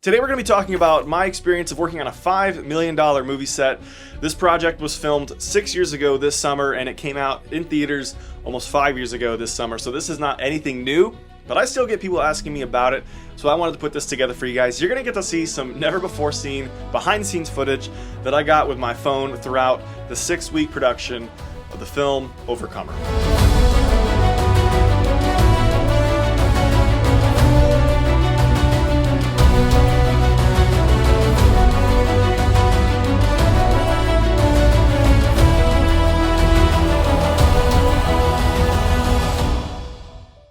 Today we're going to be talking about my experience of working on a $5 million movie set. This project was filmed 6 years ago this summer, and it came out in theaters almost 5 years ago this summer. So this is not anything new, but I still get people asking me about it. So I wanted to put this together for you guys. You're going to get to see some never before seen behind the scenes footage that I got with my phone throughout the 6-week production of the film Overcomer.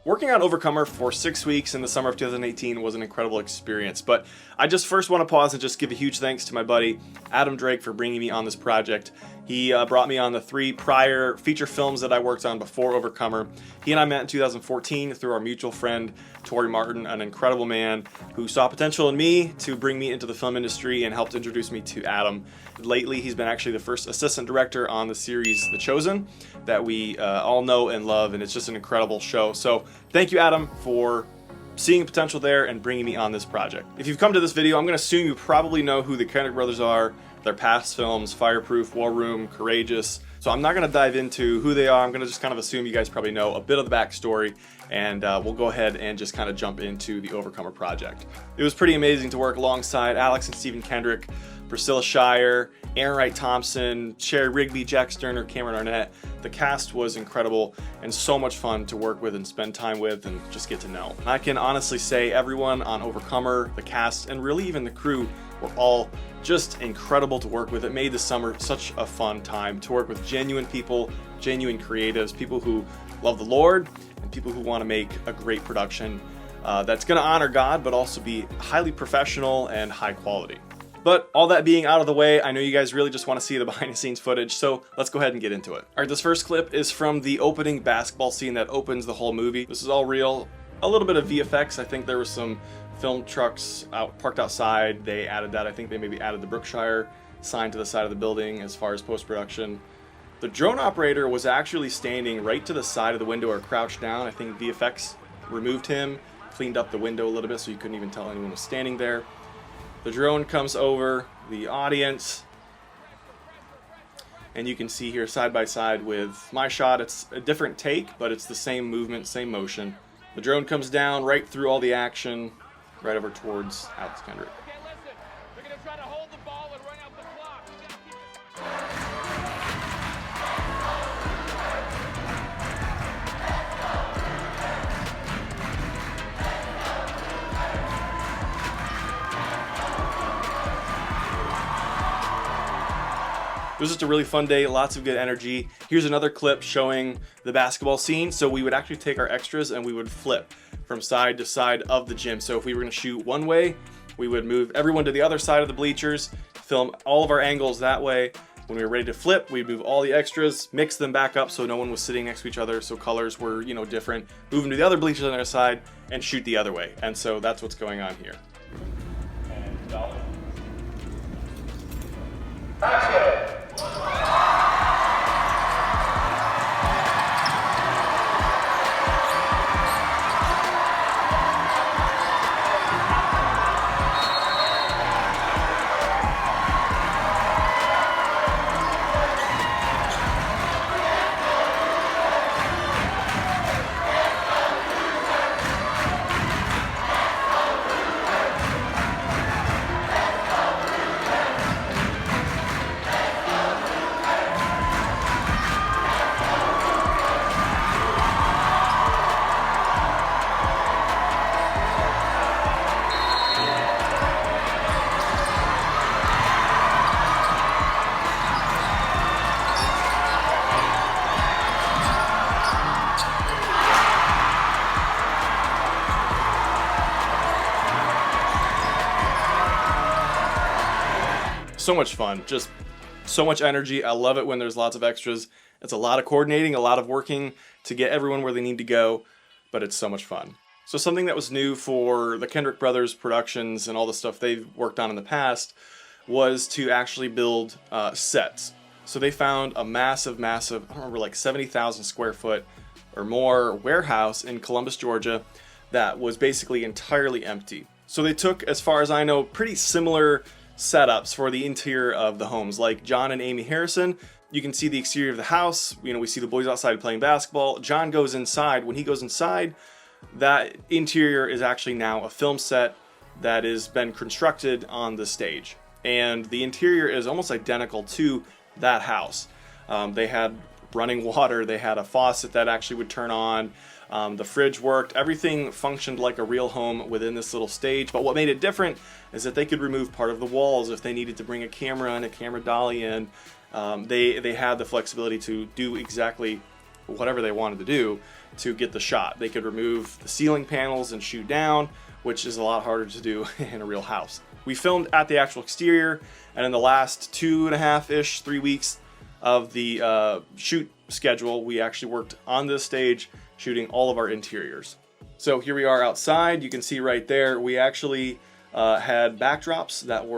Working on Overcomer for 6 weeks in the summer of 2018 was an incredible experience, but I just first want to pause and just give a huge thanks to my buddy Adam Drake for bringing me on this project. He brought me on the 3 prior feature films that I worked on before Overcomer. He and I met in 2014 through our mutual friend Tori Martin, an incredible man who saw potential in me to bring me into the film industry and helped introduce me to Adam. Lately, he's been actually the first assistant director on the series The Chosen that we all know and love, and it's just an incredible show. So thank you, Adam, for seeing potential there and bringing me on this project. If you've come to this video, I'm going to assume you probably know who the Kendrick Brothers are, their past films, Fireproof, War Room, Courageous. So I'm not going to dive into who they are. I'm going to just kind of assume you guys probably know a bit of the backstory, and we'll go ahead and just kind of jump into the Overcomer project. It was pretty amazing to work alongside Alex and Steven Kendrick, Priscilla Shirer, Wright-thompson, Sherry Rigby, Jack Sterner, Cameron Arnett. The cast was incredible and so much fun to work with and spend time with and just get to know. I can honestly say everyone on Overcomer, the cast, and really even the crew were all just incredible to work with. It made the summer such a fun time to work with genuine people, genuine creatives, people who love the Lord, and people who want to make a great production that's going to honor God, but also be highly professional and high quality. But all that being out of the way, I know you guys really just want to see the behind the scenes footage, so let's go ahead and get into it. All right, this first clip is from the opening basketball scene that opens the whole movie. This is all real, a little bit of VFX. I think there was some film trucks parked outside. They added that. I think they maybe added the Brookshire sign to the side of the building as far as post-production. The drone operator was actually standing right to the side of the window or crouched down. I think VFX removed him, cleaned up the window a little bit so you couldn't even tell anyone was standing there. The drone comes over the audience, and you can see here side by side with my shot. It's a different take, but it's the same movement, same motion. The drone comes down right through all the action, right over towards Alex Kendrick. Okay, listen. They're going to try to hold the ball and run out the clock. It was just a really fun day, lots of good energy. Here's another clip showing the basketball scene. So we would actually take our extras and we would flip from side to side of the gym. So if we were gonna shoot one way, we would move everyone to the other side of the bleachers, film all of our angles that way. When we were ready to flip, we'd move all the extras, mix them back up so no one was sitting next to each other, so colors were, different, move them to the other bleachers on the other side, and shoot the other way. And so that's what's going on here. And dollar. Action! So much fun, just so much energy. I love it when there's lots of extras. It's a lot of coordinating, a lot of working to get everyone where they need to go, but it's so much fun. So something that was new for the Kendrick Brothers productions and all the stuff they've worked on in the past was to actually build sets. So they found a massive, I don't remember, like 70,000 square foot or more warehouse in Columbus, Georgia that was basically entirely empty. So they took, as far as I know, pretty similar setups for the interior of the homes. Like John and Amy Harrison, you can see the exterior of the house. You know, we see the boys outside playing basketball. John goes inside. When he goes inside, that interior is actually now a film set that has been constructed on the stage. And the interior is almost identical to that house. They had running water. They had a faucet that actually would turn on. The fridge worked. Everything functioned like a real home within this little stage. But what made it different is that they could remove part of the walls if they needed to bring a camera and a camera dolly in. They had the flexibility to do exactly whatever they wanted to do to get the shot. They could remove the ceiling panels and shoot down, which is a lot harder to do in a real house. We filmed at the actual exterior, and in the last 2.5-ish, 3 weeks of the shoot schedule, we actually worked on this stage shooting all of our interiors. So here we are outside. You can see right there, we actually had backdrops that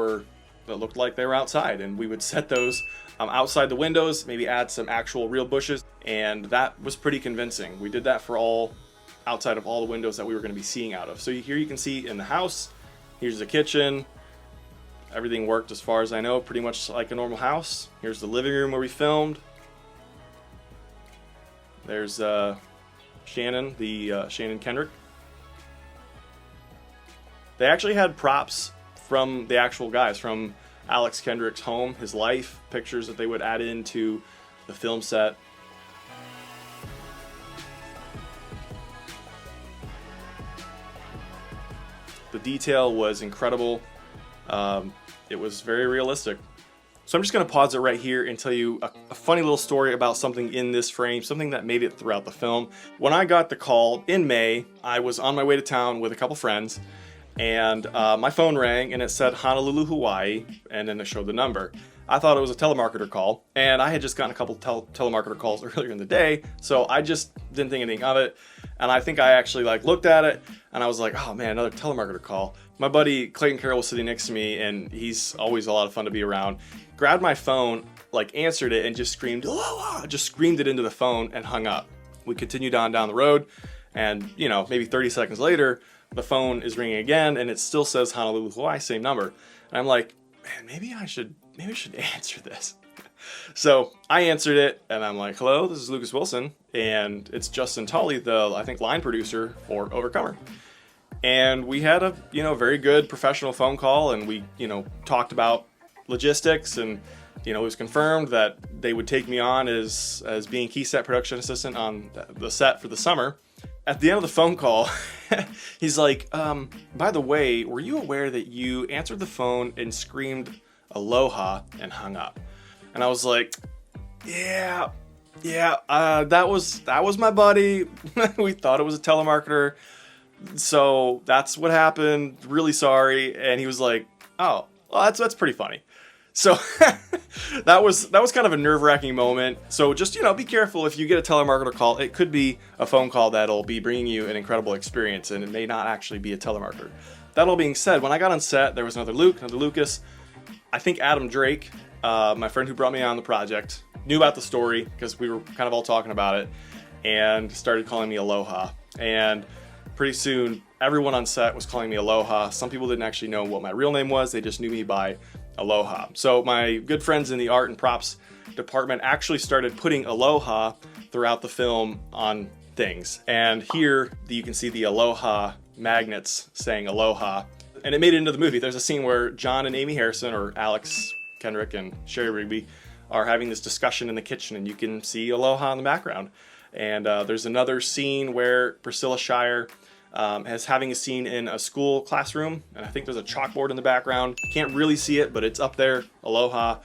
looked like they were outside, and we would set those outside the windows, maybe add some actual real bushes, and that was pretty convincing. We did that for all outside of all the windows that we were going to be seeing out of. So here you can see in the house, here's the kitchen. Everything worked as far as I know, pretty much like a normal house. Here's the living room where we filmed. There's Shannon, Shannon Kendrick. They actually had props from the actual guys, from Alex Kendrick's home, his life, pictures that they would add into the film set. The detail was incredible. It was very realistic. So I'm just going to pause it right here and tell you a funny little story about something in this frame, something that made it throughout the film. When I got the call in May, I was on my way to town with a couple friends, and my phone rang and it said Honolulu, Hawaii, and then it showed the number. I thought it was a telemarketer call, and I had just gotten a couple telemarketer calls earlier in the day, so I just didn't think anything of it. And I think I actually looked at it, and I was like, oh man, another telemarketer call. My buddy Clayton Carroll was sitting next to me, and he's always a lot of fun to be around. Grabbed my phone, answered it, and just screamed, Aloha! Just screamed it into the phone and hung up. We continued on down the road, and maybe 30 seconds later, the phone is ringing again, and it still says Honolulu, Hawaii, same number. And I'm like, man, maybe I should answer this. So I answered it, and I'm like, hello, this is Lucas Wilson, and it's Justin Tully, the, I think, line producer for Overcomer. And we had a, very good professional phone call, and we, talked about logistics, and, it was confirmed that they would take me on as being key set production assistant on the set for the summer. At the end of the phone call, he's like, by the way, were you aware that you answered the phone and screamed Aloha and hung up? And I was like, yeah, that was my buddy. We thought it was a telemarketer. So that's what happened. Really sorry. And he was like, oh, well, that's pretty funny. So that was kind of a nerve-wracking moment. So just, be careful if you get a telemarketer call. It could be a phone call that'll be bringing you an incredible experience, and it may not actually be a telemarketer. That all being said, when I got on set, there was another Lucas. I think Adam Drake, my friend who brought me on the project, knew about the story because we were kind of all talking about it, and started calling me Aloha. And pretty soon, everyone on set was calling me Aloha. Some people didn't actually know what my real name was. They just knew me by Aloha. So my good friends in the art and props department actually started putting Aloha throughout the film on things. And here you can see the Aloha magnets saying Aloha. And it made it into the movie. There's a scene where John and Amy Harrison, or Alex Kendrick and Sherry Rigby, are having this discussion in the kitchen, and you can see Aloha in the background. And there's another scene where Priscilla Shirer is having a scene in a school classroom, and I think there's a chalkboard in the background. Can't really see it, but it's up there, Aloha.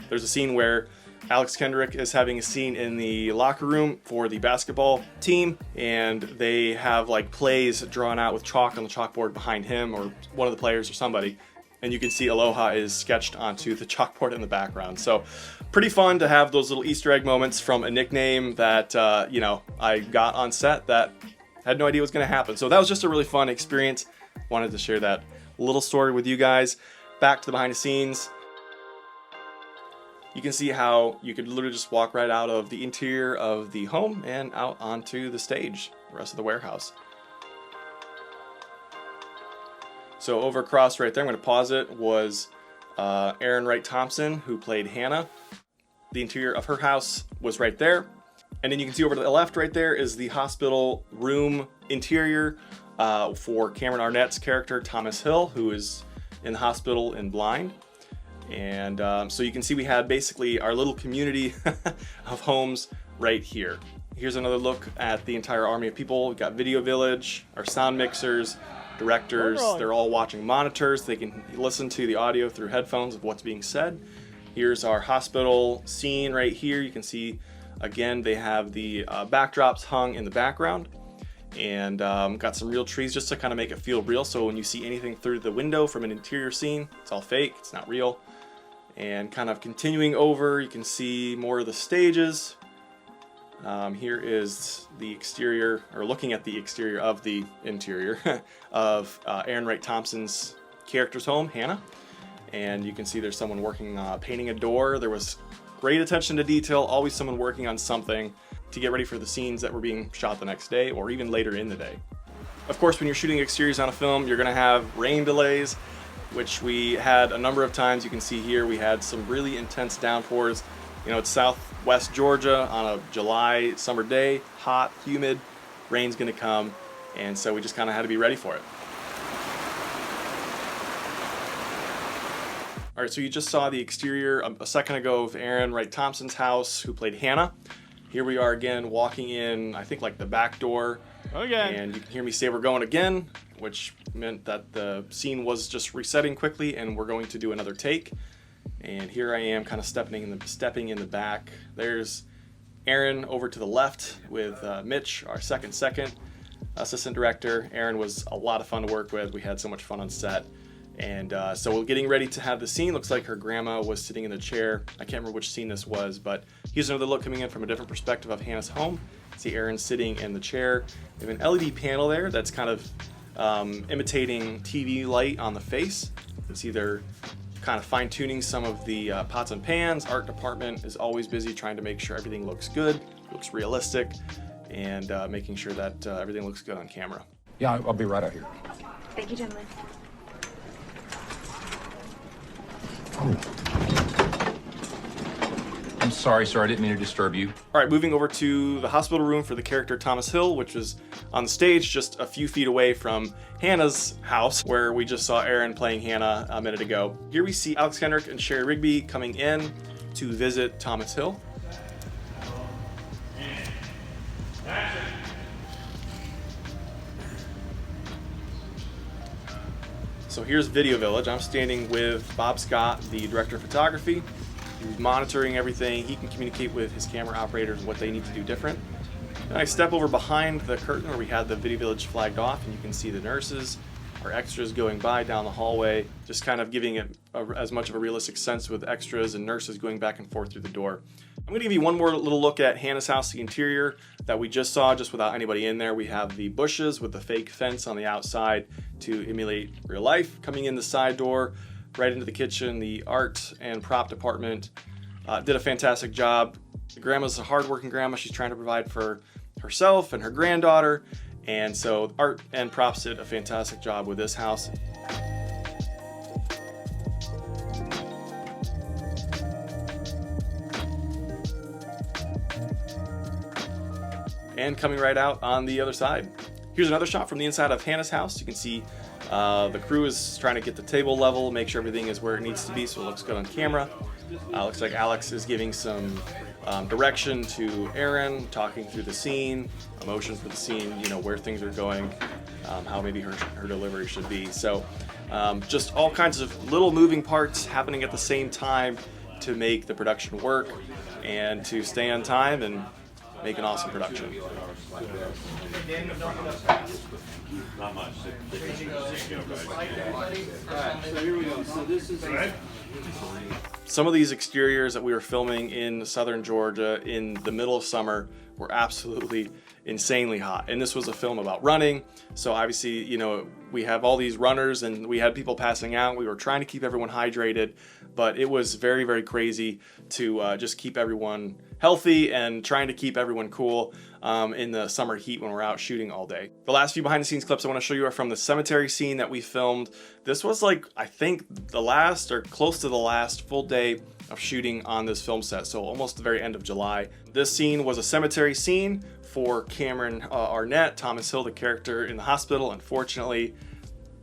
There's a scene where Alex Kendrick is having a scene in the locker room for the basketball team, and they have plays drawn out with chalk on the chalkboard behind him, or one of the players, or somebody, and you can see Aloha is sketched onto the chalkboard in the background. So pretty fun to have those little Easter egg moments from a nickname that I got on set that had no idea what was going to happen. So that was just a really fun experience. Wanted to share that little story with you guys. Back to the behind the scenes. You can see how you could literally just walk right out of the interior of the home and out onto the stage, the rest of the warehouse. So over across right there, I'm going to pause it, was Aaron Wright-Thompson, who played Hannah. The interior of her house was right there. And then you can see over to the left right there is the hospital room interior for Cameron Arnett's character, Thomas Hill, who is in the hospital and blind. And so you can see we had basically our little community of homes right here. Here's another look at the entire army of people. We've got Video Village, our sound mixers, directors. They're all watching monitors. They can listen to the audio through headphones of what's being said. Here's our hospital scene right here. You can see, again, they have the backdrops hung in the background. And got some real trees just to kind of make it feel real. So when you see anything through the window from an interior scene, it's all fake, it's not real. And kind of continuing over, you can see more of the stages. Here is the exterior, or looking at the exterior of the interior of Aaron Wright-Thompson's character's home, Hannah. And you can see there's someone working, painting a door. There was great attention to detail, always someone working on something to get ready for the scenes that were being shot the next day or even later in the day. Of course, when you're shooting exteriors on a film, you're going to have rain delays, which we had a number of times. You can see here we had some really intense downpours. You know, it's southwest Georgia on a July summer day, hot, humid, rain's going to come, and so we just kind of had to be ready for it. All right, so you just saw the exterior a second ago of Aaron Wright-Thompson's house, who played Hannah. Here we are again, walking in, I think, like the back door. Okay. And you can hear me say we're going again, which meant that the scene was just resetting quickly and we're going to do another take. And here I am kind of stepping in the back. There's Aaron over to the left with Mitch, our second assistant director. Aaron was a lot of fun to work with. We had so much fun on set. And so we're getting ready to have the scene. Looks like her grandma was sitting in the chair. I can't remember which scene this was, but here's another look coming in from a different perspective of Hannah's home. See Aaron sitting in the chair. We have an LED panel there that's kind of imitating TV light on the face. You see they're kind of fine-tuning some of the pots and pans. Art department is always busy trying to make sure everything looks good, looks realistic, and making sure that everything looks good on camera. Yeah, I'll be right out here. Thank you, gentlemen. I'm sorry, sir. I didn't mean to disturb you. All right, moving over to the hospital room for the character Thomas Hill, which is on the stage just a few feet away from Hannah's house, where we just saw Aaron playing Hannah a minute ago. Here we see Alex Kendrick and Shirer Rigby coming in to visit Thomas Hill. So here's Video Village. I'm standing with Bob Scott, the director of photography. He's monitoring everything. He can communicate with his camera operators what they need to do different. Then I step over behind the curtain where we had the Video Village flagged off, and you can see the nurses, our extras going by down the hallway, just kind of giving it as much of a realistic sense with extras and nurses going back and forth through the door. I'm going to give you one more little look at Hannah's house, the interior that we just saw, just without anybody in there. We have the bushes with the fake fence on the outside to emulate real life. Coming in the side door, right into the kitchen, the art and prop department did a fantastic job. The grandma's a hardworking grandma. She's trying to provide for herself and her granddaughter. And so art and props did a fantastic job with this house. And coming right out on the other side. Here's another shot from the inside of Hannah's house. You can see the crew is trying to get the table level, make sure everything is where it needs to be so it looks good on camera. Looks like Alex is giving some direction to Aaron, talking through the scene, emotion for the scene, you know, where things are going, how maybe her delivery should be. So just all kinds of little moving parts happening at the same time to make the production work and to stay on time and make an awesome production. Not much. Some of these exteriors that we were filming in southern Georgia in the middle of summer were absolutely insanely hot. And this was a film about running. So obviously, you know, we have all these runners and we had people passing out. We were trying to keep everyone hydrated, but it was very, very crazy to just keep everyone healthy and trying to keep everyone cool. in the summer heat when we're out shooting all day. The last few behind the scenes clips I want to show you are from the cemetery scene that we filmed. This was like, I think the last or close to the last full day of shooting on this film set, so almost the very end of July. This scene was a cemetery scene for Cameron Arnett, Thomas Hill, the character in the hospital, unfortunately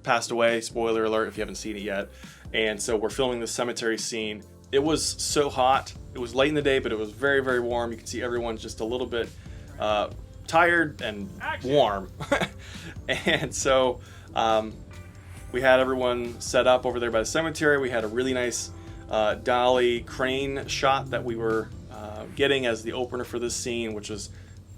passed away. Spoiler alert if you haven't seen it yet. And so we're filming this cemetery scene. It was so hot. It was late in the day, but it was very, very warm. You can see everyone's just a little bit tired and warm. And so we had everyone set up over there by the cemetery. We had a really nice dolly crane shot that we were getting as the opener for this scene, which was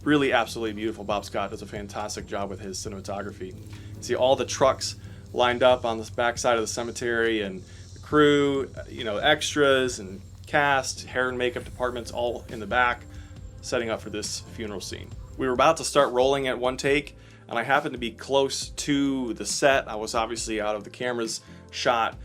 really absolutely beautiful. Bob Scott does a fantastic job with his cinematography. You see all the trucks lined up on the back side of the cemetery, and the crew, you know, extras and cast, hair and makeup departments all in the back, setting up for this funeral scene. We were about to start rolling at one take, and I happened to be close to the set. I was obviously out of the camera's shot,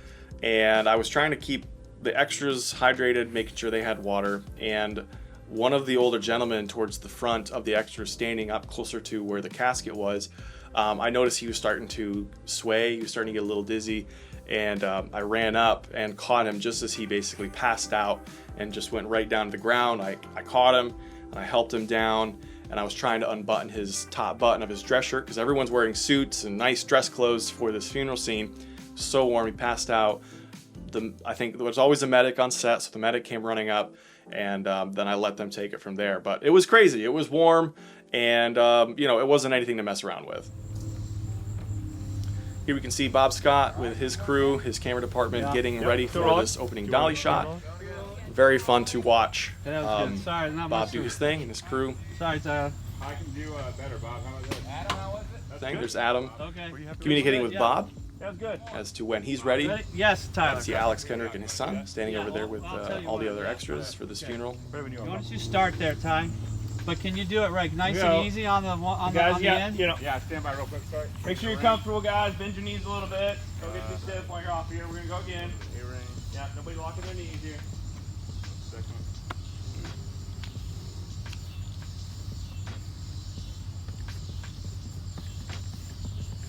and I was trying to keep the extras hydrated, making sure they had water, and one of the older gentlemen towards the front of the extras, standing up closer to where the casket was, I noticed he was starting to sway. He was starting to get a little dizzy, and I ran up and caught him just as he basically passed out and just went right down to the ground. I caught him and I helped him down, and I was trying to unbutton his top button of his dress shirt because everyone's wearing suits and nice dress clothes for this funeral scene. So warm, he passed out. I think there was always a medic on set, so the medic came running up, and then I let them take it from there. But it was crazy. It was warm, and you know, it wasn't anything to mess around with. Here we can see Bob Scott with his crew, his camera department, getting ready for this opening dolly shot. Very fun to watch Bob do his thing and his crew. Sorry, Tyler. I can do better, Bob. How about that? Adam, how was it? There's Adam Okay. communicating with Bob That was good. as to when he's ready. Yes, Tyler. See Alex Kendrick and his son standing over there with all the other extras for this funeral. Why don't you start there, Ty? But can you do it right, nice and easy on the end? Yeah, stand by real quick. Sorry. Make sure you're comfortable, guys. Bend your knees a little bit. Don't get too stiff while you're off here. We're gonna go again. Yeah, nobody locking their knees here.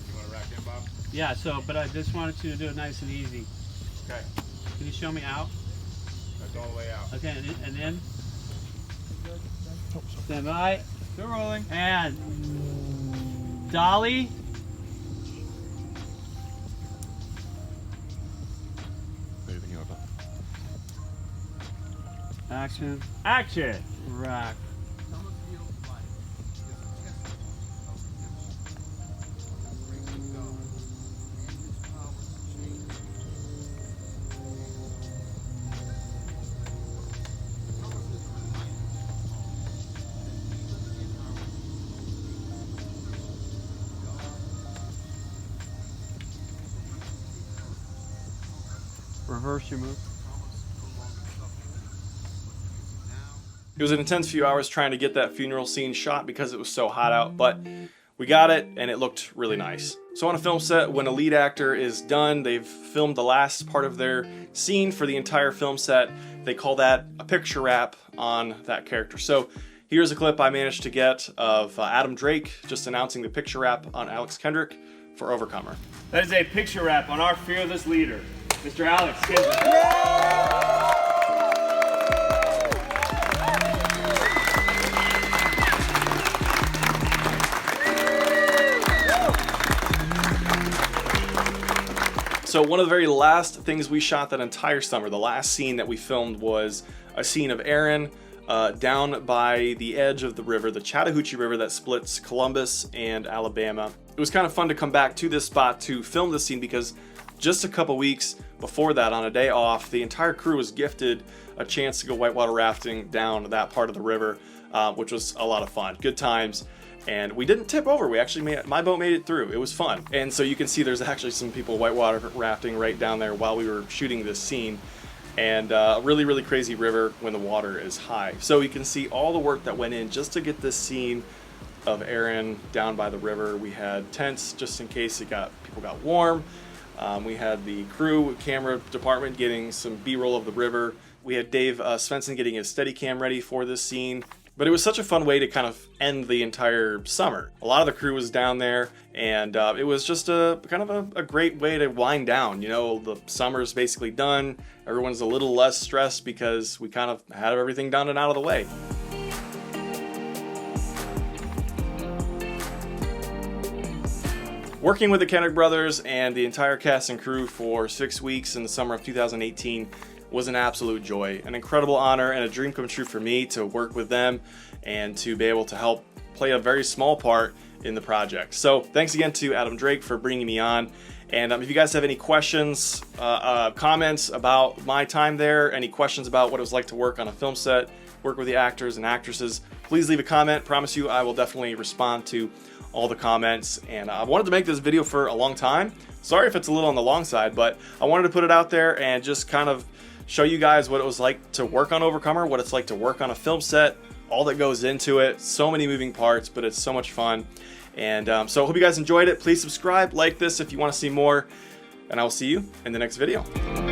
You want to rack in, Bob? Yeah. So, but I just wanted you to do it nice and easy. Okay. Can you show me out? That's all the way out. Okay, and then. Stand by. Still rolling. And dolly. Action. Action. Rack. Reverse your move. It was an intense few hours trying to get that funeral scene shot because it was so hot out, but we got it and it looked really nice. So on a film set, when a lead actor is done, they've filmed the last part of their scene for the entire film set, they call that a picture wrap on that character. So here's a clip I managed to get of Adam Drake just announcing the picture wrap on Alex Kendrick for Overcomer. That is a picture wrap on our fearless leader, Mr. Alex Kendrick. So one of the very last things we shot that entire summer, the last scene that we filmed, was a scene of Aaron down by the edge of the river, the Chattahoochee River that splits Columbus and Alabama. It was kind of fun to come back to this spot to film this scene because just a couple weeks before that, on a day off, the entire crew was gifted a chance to go whitewater rafting down that part of the river, which was a lot of fun. Good times. And we didn't tip over. We actually my boat made it through. It was fun. And so you can see there's actually some people whitewater rafting right down there while we were shooting this scene. And a really, really crazy river when the water is high. So you can see all the work that went in just to get this scene of Aaron down by the river. We had tents just in case people got warm. We had the crew camera department getting some B-roll of the river. We had Dave Svensson getting his Steadicam ready for this scene. But it was such a fun way to kind of end the entire summer. A lot of the crew was down there, and it was just a kind of a great way to wind down. You know, the summer's basically done. Everyone's a little less stressed because we kind of had everything done and out of the way. Working with the Kendrick Brothers and the entire cast and crew for 6 weeks in the summer of 2018 was an absolute joy, an incredible honor, and a dream come true for me to work with them and to be able to help play a very small part in the project. So thanks again to Adam Drake for bringing me on. And if you guys have any questions, comments about my time there, any questions about what it was like to work on a film set, work with the actors and actresses, please leave a comment. Promise you I will definitely respond to all the comments. And I wanted to make this video for a long time. Sorry if it's a little on the long side, but I wanted to put it out there and just kind of show you guys what it was like to work on Overcomer, what it's like to work on a film set, all that goes into it. So many moving parts, but it's so much fun. And so I hope you guys enjoyed it. Please subscribe, like this if you want to see more, and I will see you in the next video.